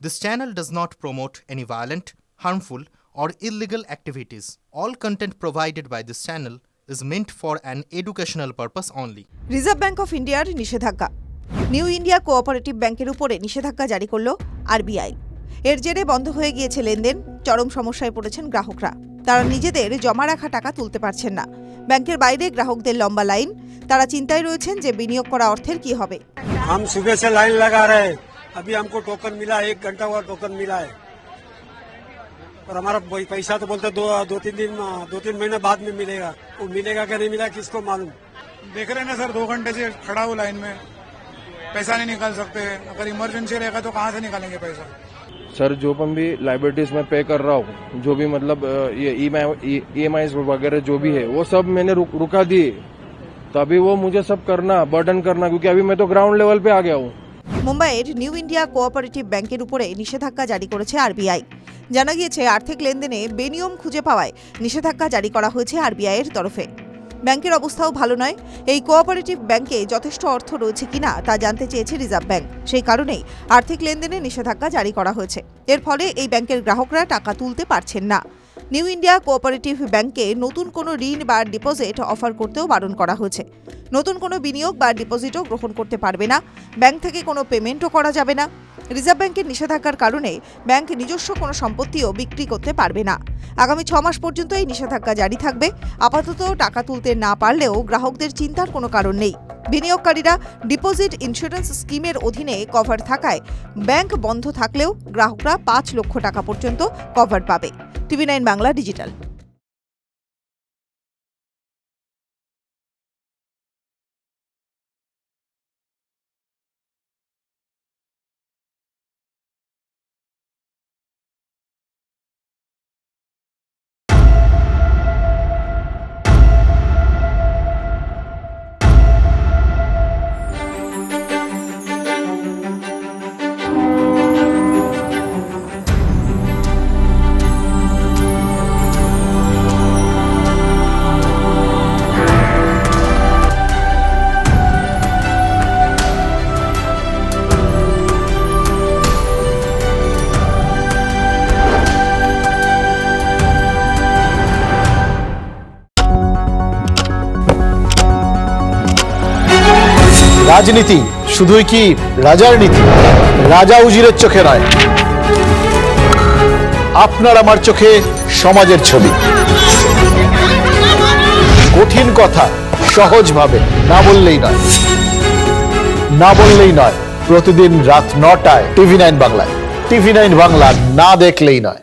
This channel does not promote any violent, harmful, or illegal activities. All content provided by this channel is meant for an educational purpose only. Reserve bank of ইন্ডিয়ার নিষেধাজ্ঞা। New India cooperative ব্যাংকের উপরে নিষেধাজ্ঞা জারি করল RBI. এর জেরে বন্ধ হয়ে গিয়েছে লেনদেন, চরম সমস্যায় পড়েছেন গ্রাহকরা। তারা নিজেদের জমা রাখা টাকা তুলতে পারছেন না। ব্যাংকের বাইরে গ্রাহকদের লম্বা লাইন। তারা চিন্তায় রয়েছেন যে বিনিয়োগ করা অর্থের কি হবে। हम सुबह से लाइन लगा रहे हैं, अभी हमको टोकन मिला, 1 घंटा हुआ टोकन मिला है और हमारा पैसा तो बोलते दो तीन महीने बाद में मिलेगा। वो मिलेगा क्या नहीं मिला किसको मालूम। देख रहे हैं ना सर, 2 घंटे से खड़ा हूँ लाइन में, पैसा नहीं निकाल सकते। अगर इमरजेंसी रहेगा तो कहाँ से निकालेंगे पैसा। सर जो अपन भी लाइबिलिटीज में पे कर रहा हूँ, जो भी मतलब ये EMI वगैरह जो भी है वो सब मैंने रुका दिए। तो अभी वो मुझे सब करना, बर्डन करना, क्योंकि अभी मैं तो ग्राउंड लेवल पे आ गया हूँ। মুম্বাইয়ের নিউ ইন্ডিয়া কোঅপারেটিভ ব্যাংকের উপরে নিষেধাজ্ঞা জারি করেছে আরবিআই। জানা গিয়েছে আর্থিক লেনদেনে বেনিয়ম খুঁজে পাওয়ায় নিষেধাজ্ঞা জারি করা হয়েছে আরবিআইয়ের তরফে। ব্যাংকের অবস্থাও ভালো নয়। এই কোঅপারেটিভ ব্যাংকে যথেষ্ট অর্থ রয়েছে কিনা তা জানতে চেয়েছে রিজার্ভ ব্যাংক। সেই কারণেই আর্থিক লেনদেনে নিষেধাজ্ঞা জারি করা হয়েছে। এর ফলে এই ব্যাংকের গ্রাহকরা টাকা তুলতে পারছেন না। নিউ ইন্ডিয়া কোঅপারেটিভ ব্যাংকে নতুন কোনো ঋণ বা ডিপোজিট অফার করতেও বারণ করা হয়েছে। নতুন কোনো বিনিয়োগ বা ডিপোজিটও গ্রহণ করতে পারবে না। ব্যাংক থেকে কোনো পেমেন্টও করা যাবে না। রিজার্ভ ব্যাংকের নিষেধাজ্ঞার কারণে ব্যাংক নিজস্ব কোনো সম্পত্তিও বিক্রি করতে পারবে না। আগামী 6 মাস পর্যন্ত এই নিষেধাজ্ঞা জারি থাকবে। আপাতত টাকা তুলতে না পারলেও গ্রাহকদের চিন্তার কোনো কারণ নেই। বিনিয়োগকারীরা ডিপোজিট ইন্স্যুরেন্স স্কিমের অধীনে কভার থাকায় ব্যাংক বন্ধ থাকলেও গ্রাহকরা 5 লক্ষ টাকা পর্যন্ত কভার পাবে। TV9 Bangla digital. রাজনীতি শুধুই কি রাজার নীতি? রাজা উজিরের চোখে নয়, আপনার আমার চোখে সমাজের ছবি। কঠিন কথা সহজভাবে না বললেই নয়। প্রতিদিন রাত 9টায় TV9 বাংলায়। TV9 বাংলা না দেখলেই নয়।